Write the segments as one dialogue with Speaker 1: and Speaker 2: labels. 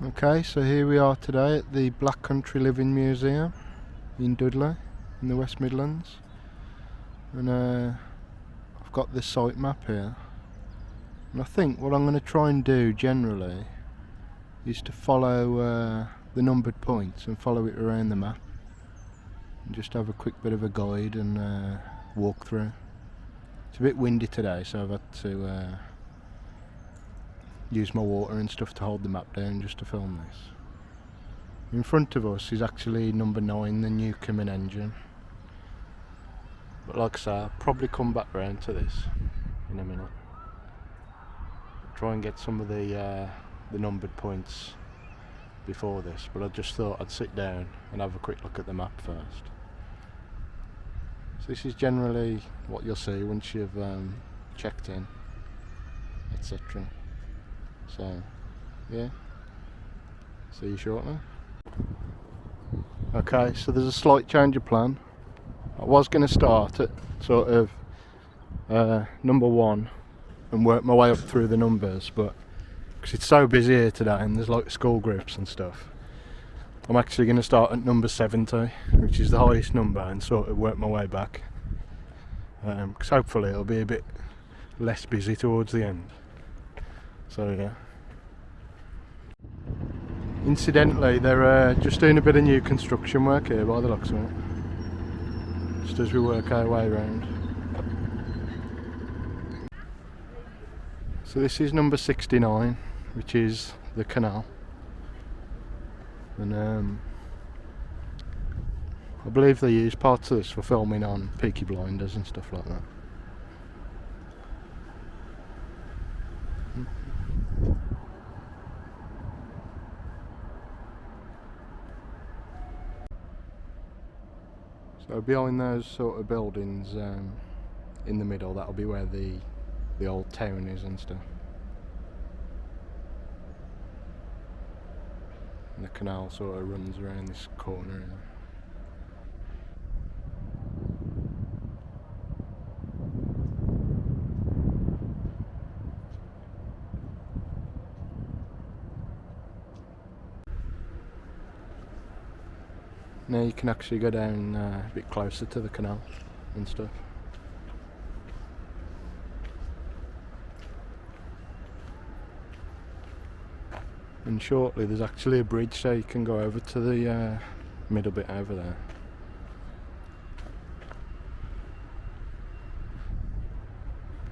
Speaker 1: Okay, so here we are today at the Black Country Living Museum in Dudley, in the West Midlands. And I've got this site map here. And I think what I'm going to try and do generally is to follow the numbered points and follow it around the map. And just have a quick bit of a guide and walk through. It's a bit windy today, so I've had to use my water and stuff to hold the map down just to film this. In front of us is actually number 9, the Newcomen engine. But like I say, I'll probably come back round to this in a minute. Try and get some of the numbered points before this, but I just thought I'd sit down and have a quick look at the map first. So this is generally what you'll see once you've checked in, etc. So, yeah, see you shortly. Okay, so there's a slight change of plan. I was going to start at sort of number 1 and work my way up through the numbers, but because it's so busy here today and there's like school groups and stuff, I'm actually going to start at number 70, which is the highest number, and sort of work my way back. Because hopefully it'll be a bit less busy towards the end. So yeah. Incidentally, they're just doing a bit of new construction work here by the looks of it. Just as we work our way around. So this is number 69, which is the Canal. And I believe they use parts of this for filming on Peaky Blinders and stuff like that. So behind those sort of buildings in the middle, that'll be where the old town is and stuff. And the canal sort of runs around this corner. Now you can actually go down a bit closer to the canal and stuff. And shortly there's actually a bridge, so you can go over to the middle bit over there.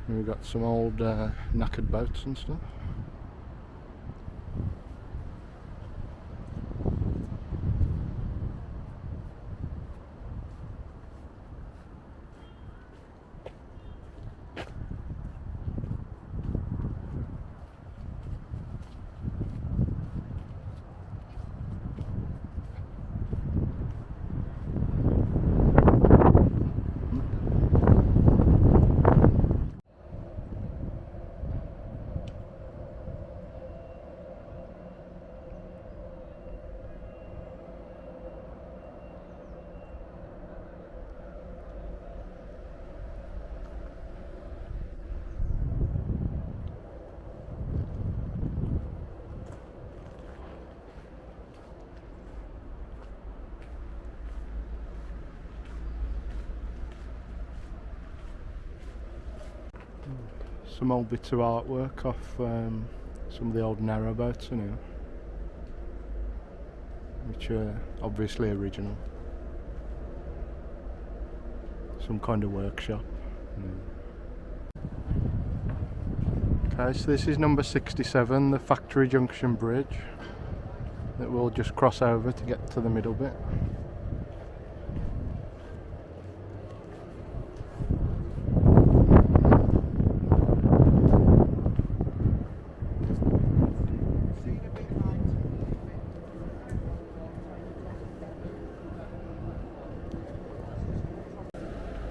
Speaker 1: And we've got some old knackered boats and stuff. Some old bits of artwork off some of the old narrowboats in here, which are obviously original. Some kind of workshop. Okay, so this is number 67, the Factory Junction Bridge, that we'll just cross over to get to the middle bit.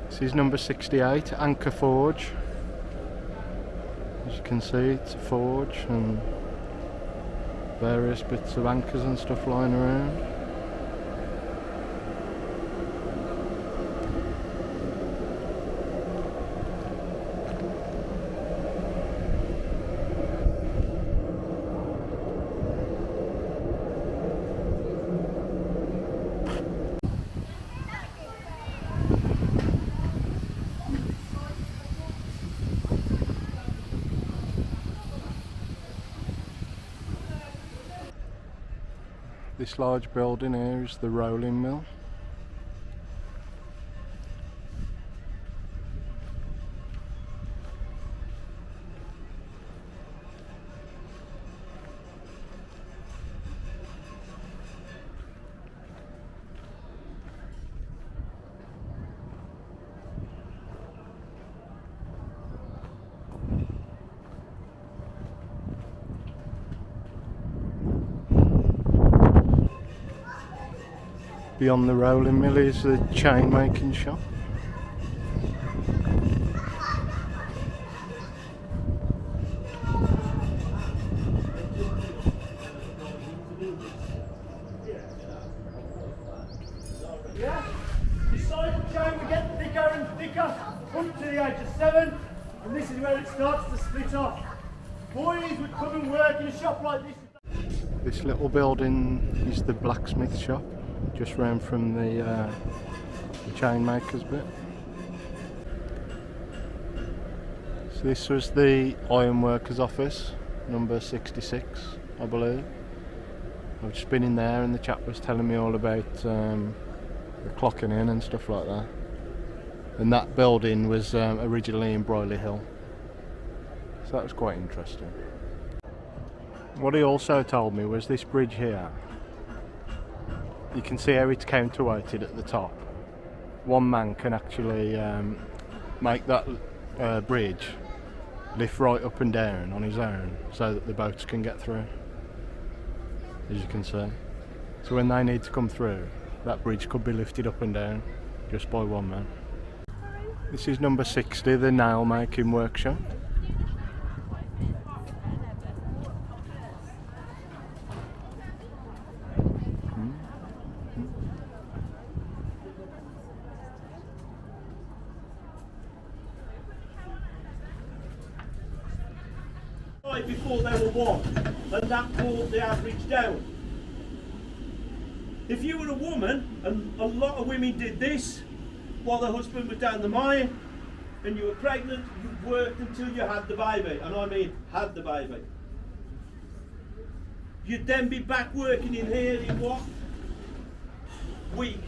Speaker 1: This is number 68, Anchor Forge. As you can see, it's a forge and various bits of anchors and stuff lying around. This large building here is the rolling mill. Beyond the rolling mill is the chain making shop.
Speaker 2: Yeah? The size of the chain will get thicker and thicker up to the age of 7, and this is where it starts to split off. Boys would come and work in a shop like this.
Speaker 1: This little building is the blacksmith shop, just round from the chain makers bit. So this was the Ironworkers office, number 66, I believe. I've just been in there and the chap was telling me all about the clocking in and stuff like that. And that building was originally in Brierley Hill. So that was quite interesting. What he also told me was this bridge here, you can see how it's counterweighted at the top. One man can actually make that bridge lift right up and down on his own so that the boats can get through, as you can see. So when they need to come through, that bridge could be lifted up and down just by one man. This is number 60, the nail making workshop.
Speaker 2: Before they were one, and that brought the average down. If you were a woman, and a lot of women did this while the husband was down the mine, and you were pregnant, you worked until you had the baby, and I mean had the baby. You'd then be back working in here in what? Week.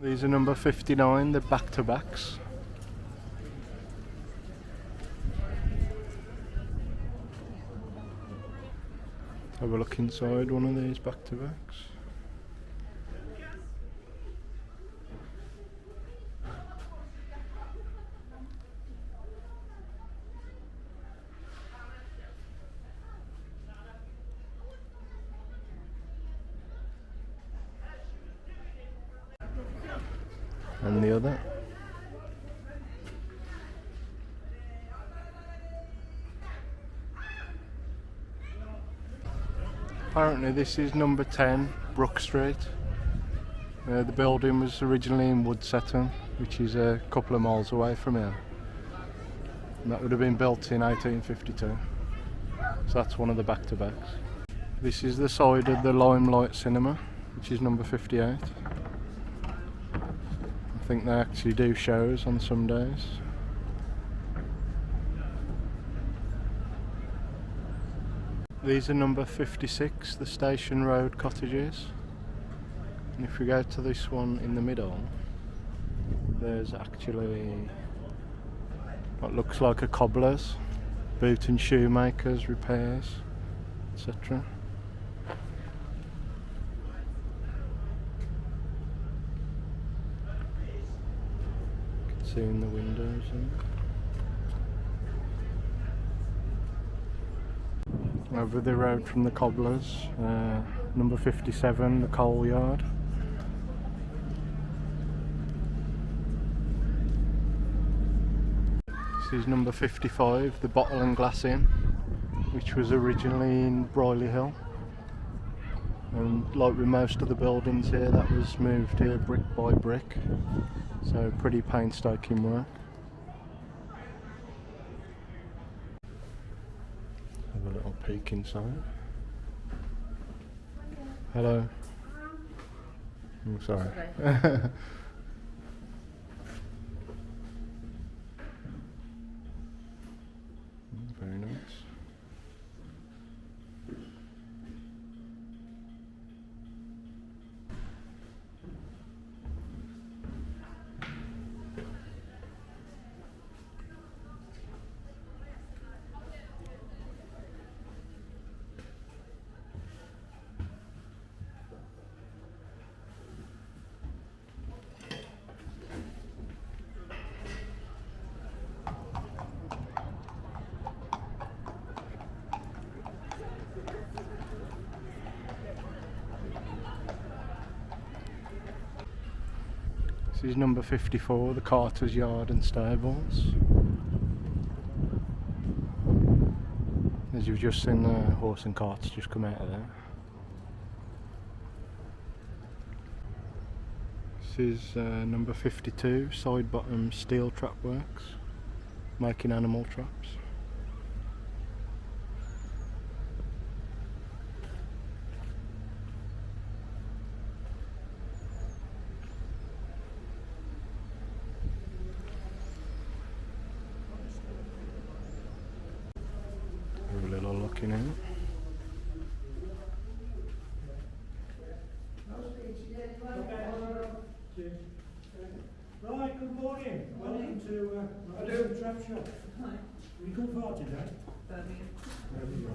Speaker 1: These are number 59, the back-to-backs. Have a look inside one of these back-to-backs. And the other. Apparently this is number 10, Brook Street. The building was originally in Woodsetton, which is a couple of miles away from here. And that would have been built in 1852. So that's one of the back-to-backs. This is the side of the Limelight Cinema, which is number 58. I think they actually do shows on some days. These are number 56, the Station Road cottages. And if we go to this one in the middle, there's actually what looks like a cobbler's, boot and shoemakers, repairs, etc. You can see in the windows there. Over the road from the cobblers, number 57, the coal yard. This is number 55, the Bottle and Glass Inn, which was originally in Brierley Hill. And like with most of the buildings here, that was moved here brick by brick. So pretty painstaking work. Have a little peek inside. Hello. I'm sorry. Very nice. This is number 54, the Carter's Yard and Stables. As you've just seen, the horse and carts just come out of there. This is number 52, Side Bottom Steel Trap Works, making animal traps. Have a little look in here.
Speaker 2: Right, good morning. Welcome to the Trap Shop. We come far today?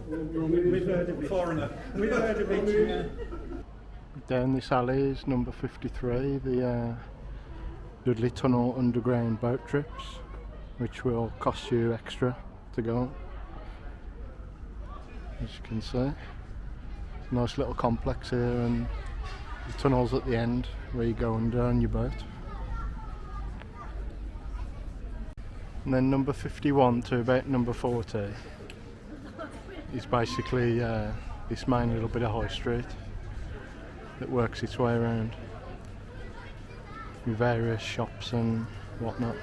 Speaker 2: We've heard of it. Foreigner. We've heard of it.
Speaker 1: Down this alley is number 53, the Dudley Tunnel underground boat trips, which will cost you extra to go on. As you can see, it's a nice little complex here, and the tunnel's at the end where you go under on your boat. And then number 51 to about number 40 is basically this main little bit of high street that works its way around with various shops and whatnot.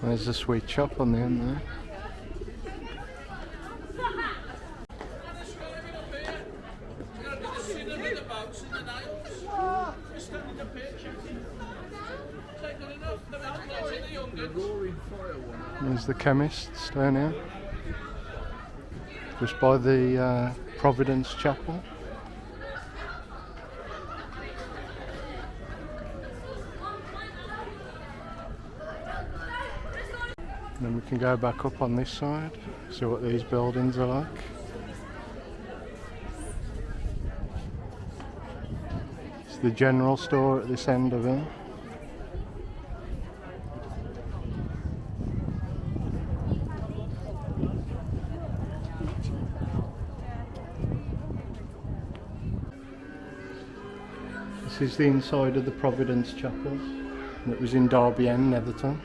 Speaker 1: There's a sweet shop on the end there. There's the chemists down here, just by the Providence Chapel. Then we can go back up on this side, see what these buildings are like. It's the general store at this end of it. This is the inside of the Providence Chapel. It was in Derby End, Netherton.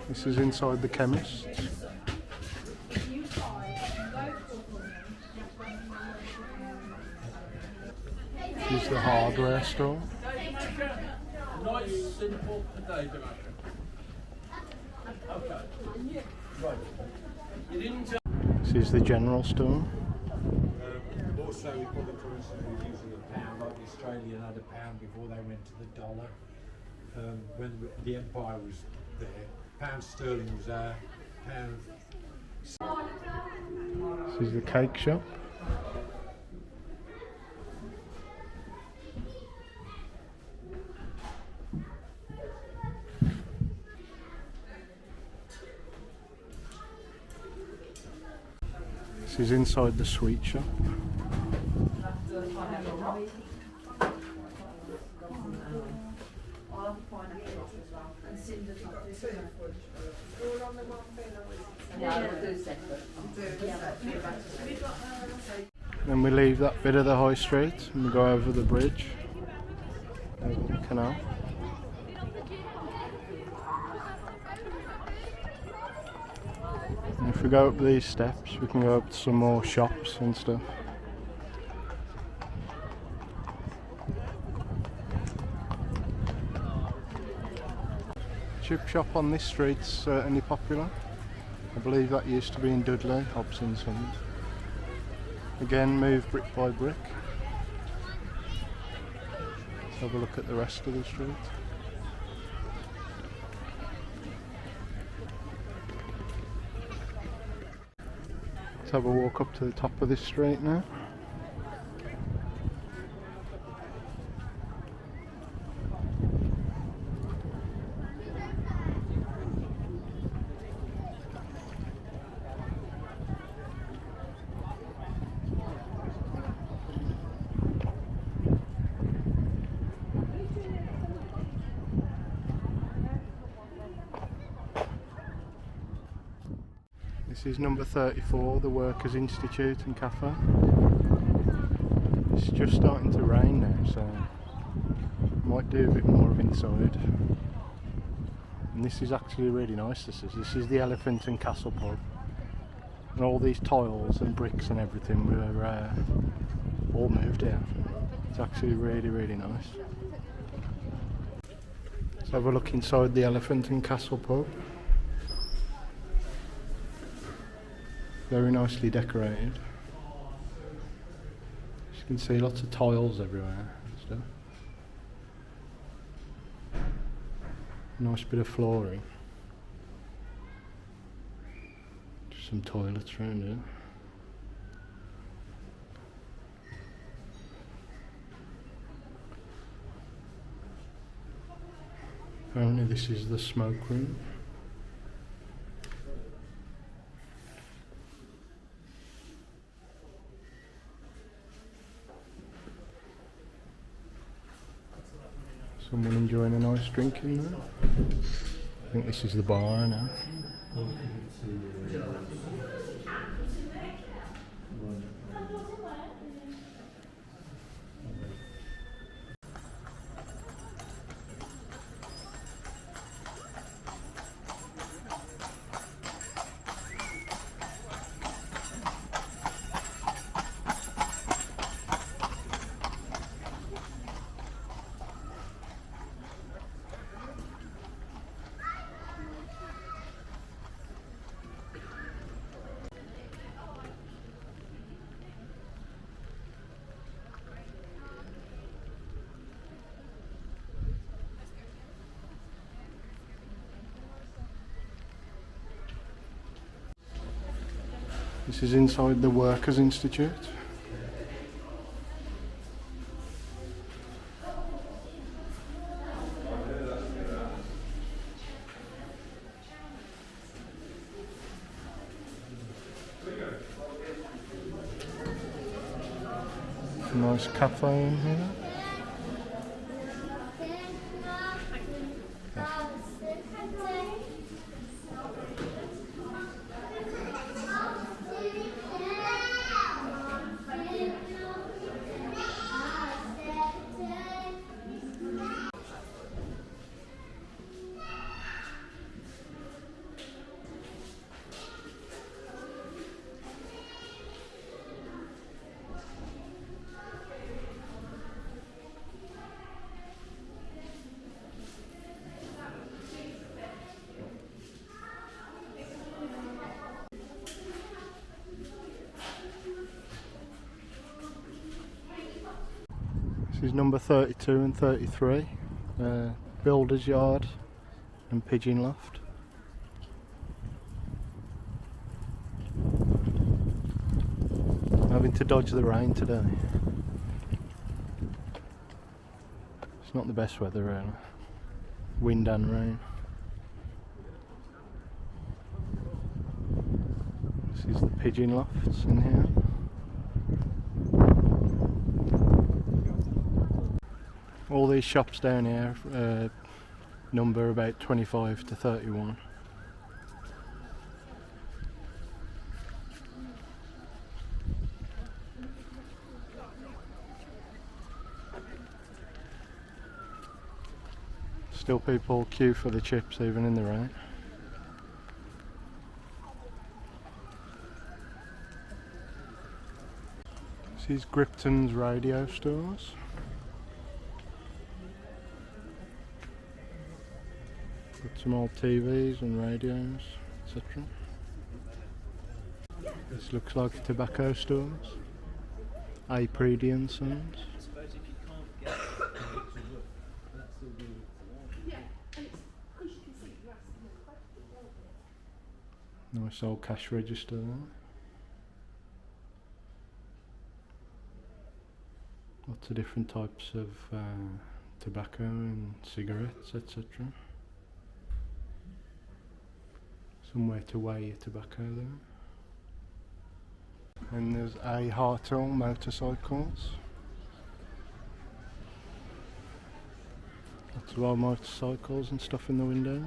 Speaker 1: This is inside the chemist. This is the hardware store.
Speaker 3: Nice, simple potato masher. Okay. Right. You didn't tell.
Speaker 1: This is the general store.
Speaker 3: Also, we put the currency using a pound, like the Australian had a pound before they went to the dollar. When the empire was there, pound sterling was our pound.
Speaker 1: This is the cake shop. This is inside the sweet shop. Then we leave that bit of the high street and we go over the bridge, over the canal. And if we go up these steps, we can go up to some more shops and stuff. Chip shop on this street's certainly popular. I believe that used to be in Dudley, Hobson's Sons. Again, moved brick by brick. Let's have a look at the rest of the street. have a walk up to the top of this street now. This is number 34, the Workers' Institute and Cafe. It's just starting to rain now, so might do a bit more of inside. And this is actually really nice. This is the Elephant and Castle pub, and all these tiles and bricks and everything were all moved here. It's actually really nice. Let's have a look inside the Elephant and Castle pub. Very nicely decorated. As you can see, lots of tiles everywhere and stuff. Nice bit of flooring. Just some toilets around here. Apparently this is the smoke room. Someone enjoying a nice drink in there. I think this is the bar now. This is inside the Workers' Institute. A nice cafe in here. This is number 32 and 33, Builder's Yard and Pigeon Loft. Having to dodge the rain today. It's not the best weather really. Wind and rain. This is the Pigeon Lofts in here. All these shops down here number about 25 to 31. Still people queue for the chips even in the rain. This is Gripton's radio stores. Got some old TVs and radios, etc. This looks like tobacco stores. Apridi and Sons. Nice old cash register there. lots of different types of tobacco and cigarettes, etc. Somewhere to weigh your tobacco there. And there's A. Hartel motorcycles. Lots of old motorcycles and stuff in the windows.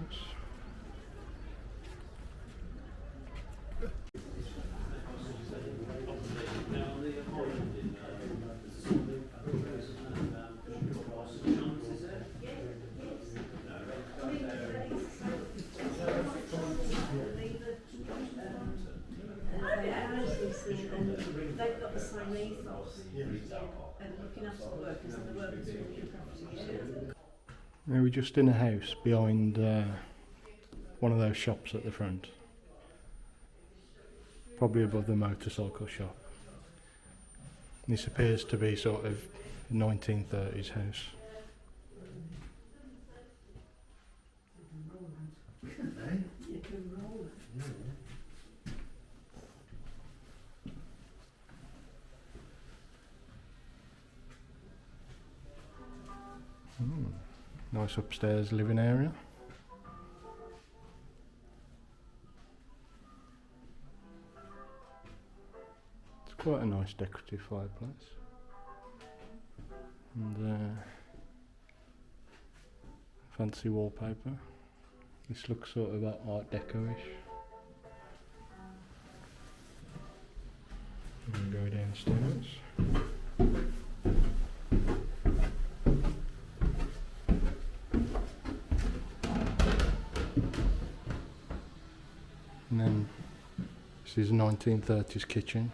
Speaker 4: They've got the same ethos and looking after the workers and the workers are looking after you.
Speaker 1: Now we're just in a house behind one of those shops at the front. Probably above the motorcycle shop. This appears to be sort of 1930s house.
Speaker 4: You can roll it.
Speaker 1: Nice upstairs living area. It's quite a nice decorative fireplace. And fancy wallpaper. This looks sort of Art Deco-ish. And go downstairs. And then this is a 1930s kitchen.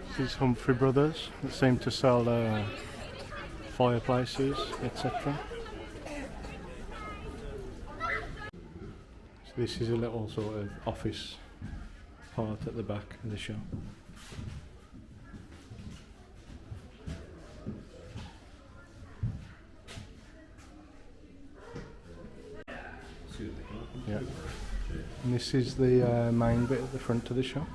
Speaker 1: This is Humphrey Brothers that seem to sell fireplaces, etc. So this is a little sort of office part at the back of the shop. Yeah. And this is the main bit at the front of the shop.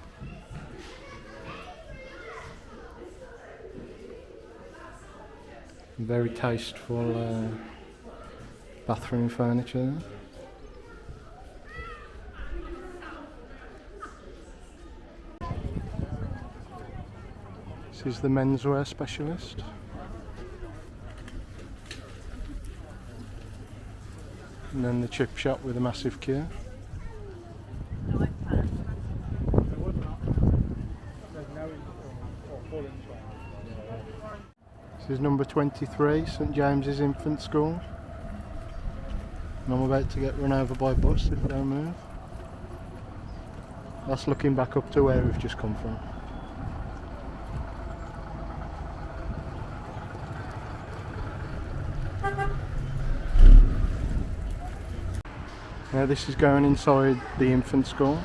Speaker 1: Very tasteful bathroom furniture there. This is the menswear specialist. And then the chip shop with a massive queue. This is number 23, St James's Infant School. And I'm about to get run over by a bus if I don't move. That's looking back up to where we've just come from. Now this is going inside the infant school.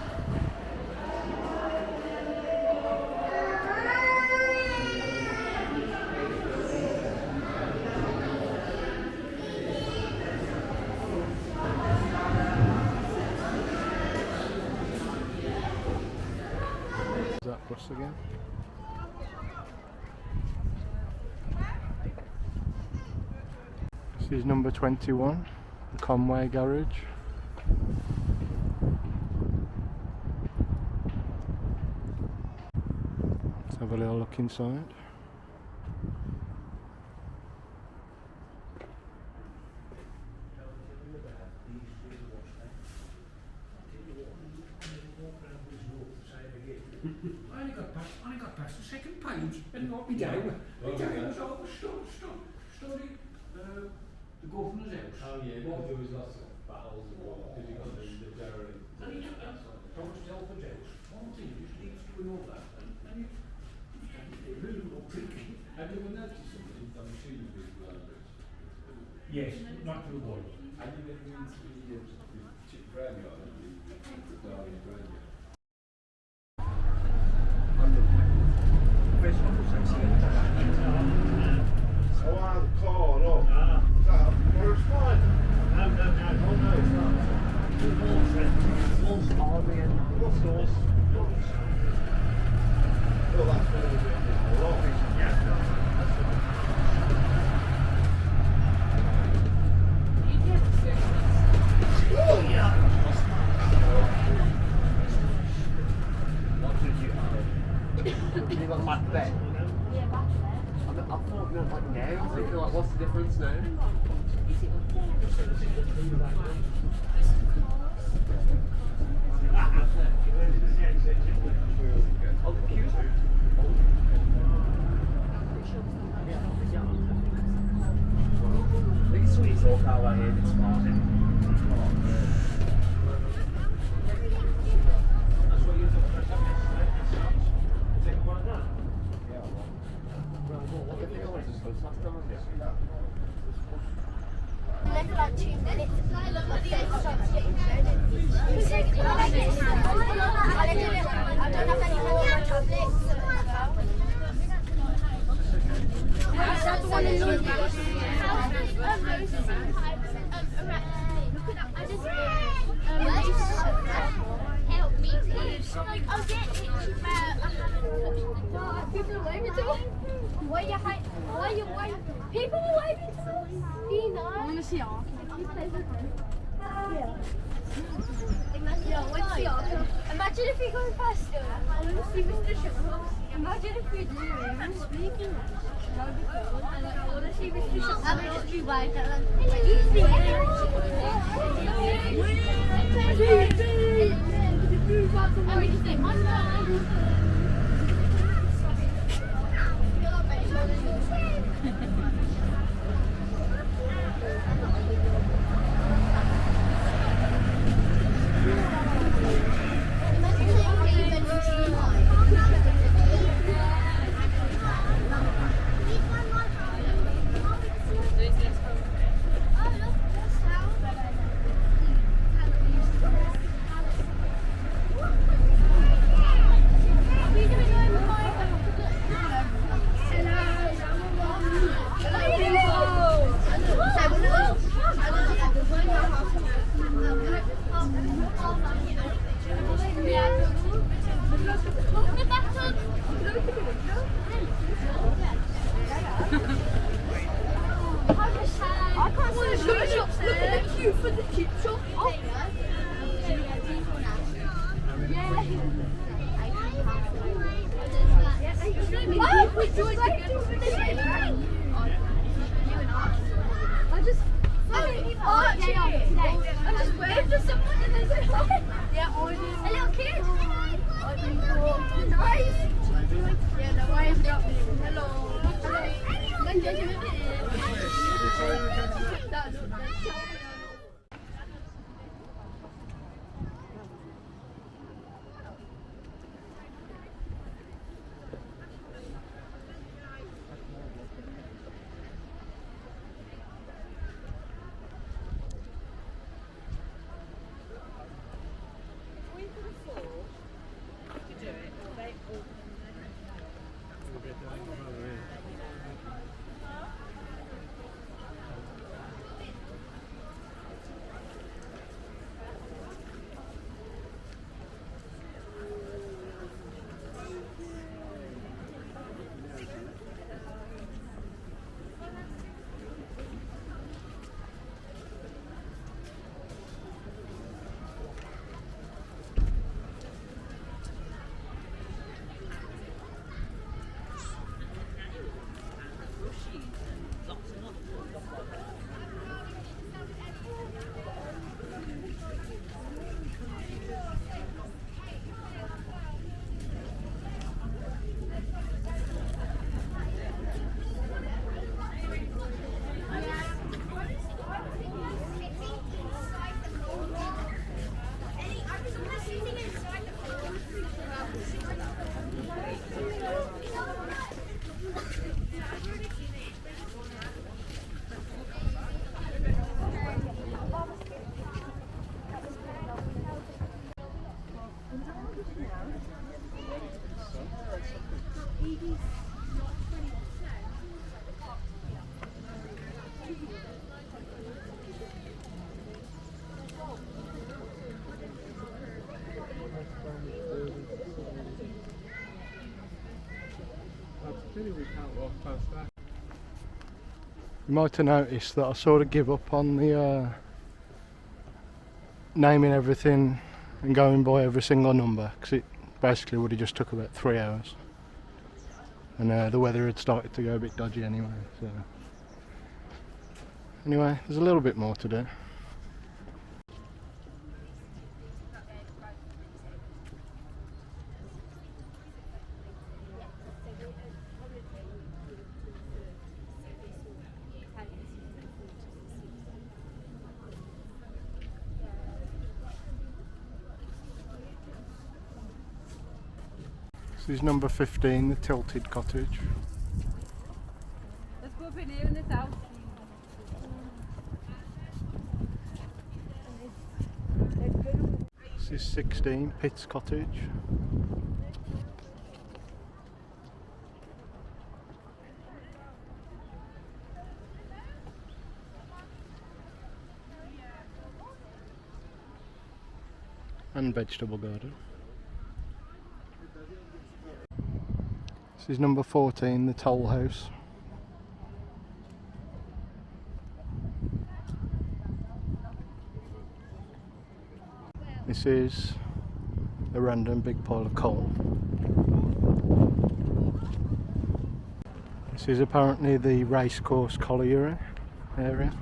Speaker 1: That bus again. This is number 21, the Conway Garage. Let's have a little look inside.
Speaker 5: I only got past the second page and got me down. My day was over study the governor's house.
Speaker 3: Oh yeah, well, there was lots of battles and what, because you got the derelict.
Speaker 5: And he took that Thomas Telford's house. One thing just leads to another. And you really got tricky.
Speaker 3: Have you ever noticed something? I'm sure you've been to
Speaker 5: Yes, not to the boy.
Speaker 3: Have you ever been to the chip graveyard, the Darwin graveyard?
Speaker 5: First one was
Speaker 6: You got back then? Yeah, back then. I thought you meant like now. I was thinking like, what's the difference now? Oh, the queues. Big sweet talk out right here, it's fine.
Speaker 7: Left like 2 minutes. Like they start getting shredded. I don't have any more on my tablets. That's the one in London. Help me, please. I'll get it. People are waving to me. Why you waving? People are waving to us. You know. I want to see Ark. Yeah. Imagine if we go faster. I want to see Mr. Shuffle. Imagine if we do it. Speaking. That would be cool. I want to see Mr. Shuffle. I would just be wide. And we just say, my turn.
Speaker 1: You might have noticed that I sort of give up on the naming everything and going by every single number, because it basically would have just took about 3 hours, and the weather had started to go a bit dodgy anyway. So anyway, there's a little bit more to do. This is number 15, the Tilted Cottage.
Speaker 8: Let's go up in here in this house.
Speaker 1: This is 16, Pitt's Cottage. And vegetable garden. This is number 14, the Toll House. This is a random big pile of coal. This is apparently the racecourse colliery area.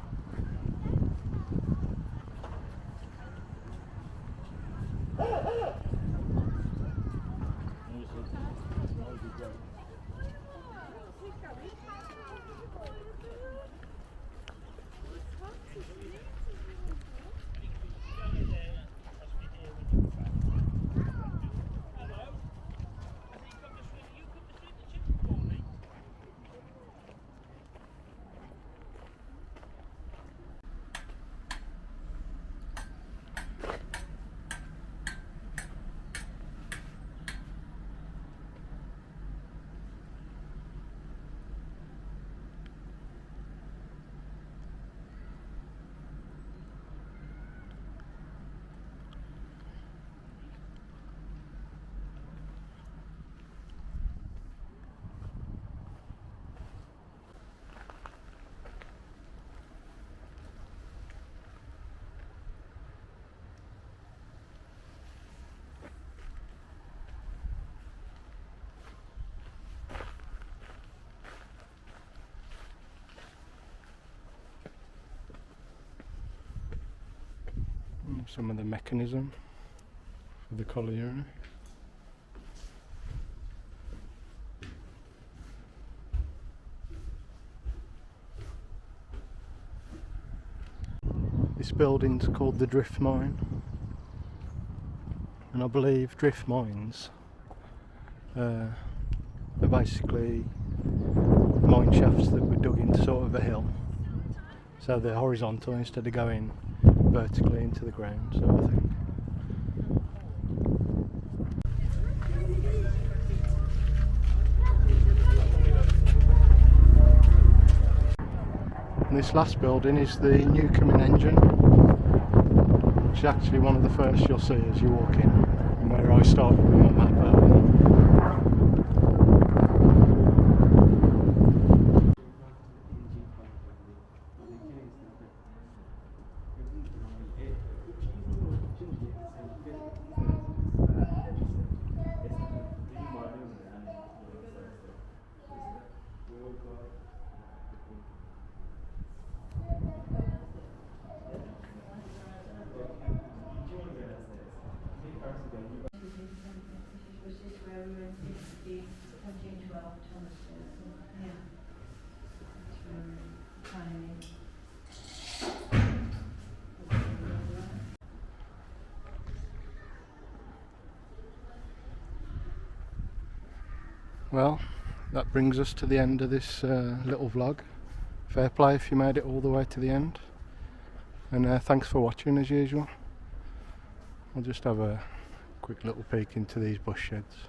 Speaker 1: Some of the mechanism for the colliery. This building's called the Drift Mine, and I believe drift mines are basically mine shafts that were dug into sort of a hill, so they're horizontal instead of going vertically into the ground, sort of thing. And this last building is the Newcomen engine, which is actually one of the first you'll see as you walk in, and where I started with my map earlier. Well, that brings us to the end of this little vlog. Fair play if you made it all the way to the end, and thanks for watching as usual. I'll just have a quick little peek into these bush sheds.